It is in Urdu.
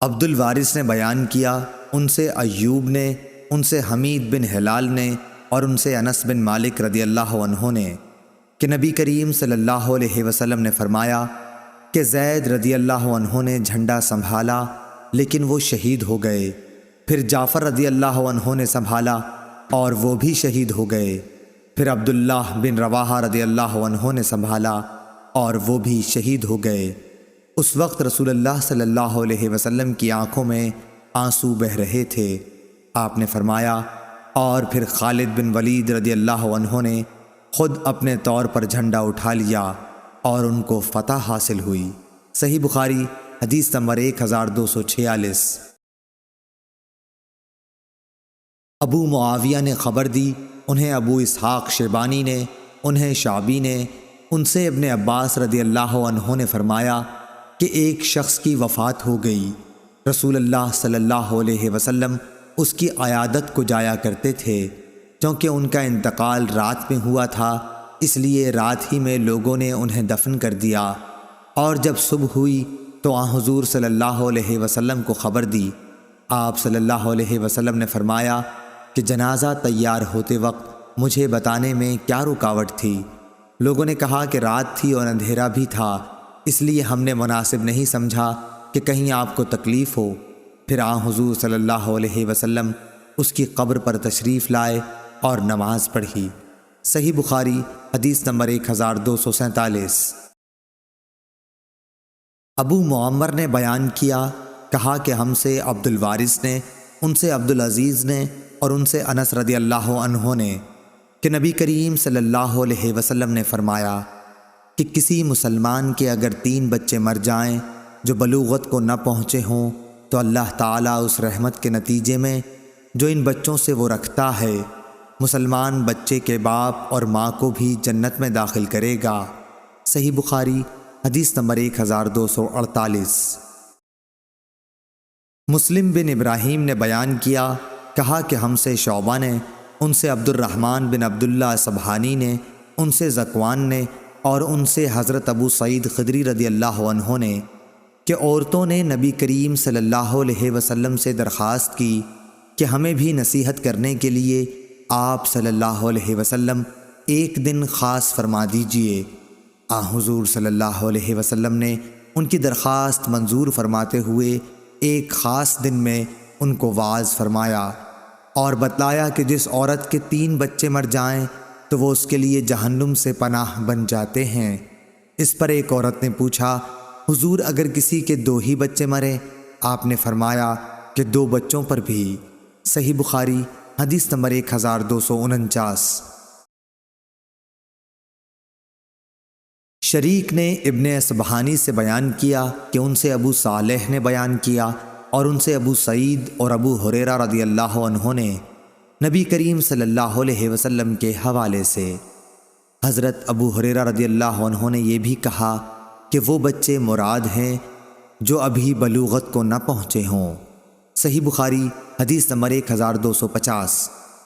عبد الوارث نے بیان کیا، ان سے ایوب نے، ان سے حمید بن ہلال نے، اور ان سے انس بن مالک رضی اللہ عنہ نے کہ نبی کریم صلی اللہ علیہ وسلم نے فرمایا کہ زید رضی اللہ عنہ نے جھنڈا سنبھالا لیکن وہ شہید ہو گئے، پھر جعفر رضی اللہ عنہ نے سنبھالا اور وہ بھی شہید ہو گئے، پھر عبداللہ بن رواحہ رضی اللہ عنہ نے سنبھالا اور وہ بھی شہید ہو گئے۔ اس وقت رسول اللہ صلی اللہ علیہ وسلم کی آنکھوں میں آنسو بہہ رہے تھے۔ آپ نے فرمایا، اور پھر خالد بن ولید رضی اللہ عنہ نے خود اپنے طور پر جھنڈا اٹھا لیا اور ان کو فتح حاصل ہوئی۔ صحیح بخاری حدیث نمبر 1246۔ ابو معاویہ نے خبر دی، انہیں ابو اسحاق شیبانی نے، انہیں شعبی نے، ان سے ابن عباس رضی اللہ عنہ نے فرمایا کہ ایک شخص کی وفات ہو گئی، رسول اللہ صلی اللہ علیہ وسلم اس کی عیادت کو جایا کرتے تھے، کیونکہ ان کا انتقال رات میں ہوا تھا، اس لیے رات ہی میں لوگوں نے انہیں دفن کر دیا، اور جب صبح ہوئی تو آن حضور صلی اللہ علیہ وسلم کو خبر دی۔ آپ صلی اللہ علیہ وسلم نے فرمایا کہ جنازہ تیار ہوتے وقت مجھے بتانے میں کیا رکاوٹ تھی؟ لوگوں نے کہا کہ رات تھی اور اندھیرا بھی تھا، اس لیے ہم نے مناسب نہیں سمجھا کہ کہیں آپ کو تکلیف ہو۔ پھر آن حضور صلی اللہ علیہ وسلم اس کی قبر پر تشریف لائے اور نماز پڑھی۔ صحیح بخاری حدیث نمبر 1247۔ ابو معمر نے بیان کیا، کہا کہ ہم سے عبد الوارث نے، ان سے عبد العزیز نے، اور ان سے انس رضی اللہ عنہ نے کہ نبی کریم صلی اللہ علیہ وسلم نے فرمایا کہ کسی مسلمان کے اگر 3 بچے مر جائیں جو بلوغت کو نہ پہنچے ہوں تو اللہ تعالیٰ اس رحمت کے نتیجے میں جو ان بچوں سے وہ رکھتا ہے، مسلمان بچے کے باپ اور ماں کو بھی جنت میں داخل کرے گا۔ صحیح بخاری حدیث نمبر 1248۔ مسلم بن ابراہیم نے بیان کیا، کہا کہ ہم سے شعبہ نے، ان سے عبد الرحمن بن عبداللہ سبحانی نے، ان سے ذکوان نے، اور ان سے حضرت ابو سعید خدری رضی اللہ عنہ نے کہ عورتوں نے نبی کریم صلی اللہ علیہ وسلم سے درخواست کی کہ ہمیں بھی نصیحت کرنے کے لیے آپ صلی اللہ علیہ وسلم ایک دن خاص فرما دیجئے۔ حضور صلی اللہ علیہ وسلم نے ان کی درخواست منظور فرماتے ہوئے ایک خاص دن میں ان کو واعظ فرمایا اور بتلایا کہ جس عورت کے 3 بچے مر جائیں تو وہ اس کے لیے جہنم سے پناہ بن جاتے ہیں۔ اس پر ایک عورت نے پوچھا، حضور اگر کسی کے 2 ہی بچے مریں؟ آپ نے فرمایا کہ 2 بچوں پر بھی۔ صحیح بخاری حدیث نمبر 1249۔ شریک نے ابن اصبہانی سے بیان کیا کہ ان سے ابو صالح نے بیان کیا اور ان سے ابو سعید اور ابو ہریرہ رضی اللہ عنہ نے نبی کریم صلی اللہ علیہ وسلم کے حوالے سے۔ حضرت ابو ہریرہ رضی اللہ عنہ نے یہ بھی کہا کہ وہ بچے مراد ہیں جو ابھی بلوغت کو نہ پہنچے ہوں۔ صحیح بخاری حدیث نمبر 1250۔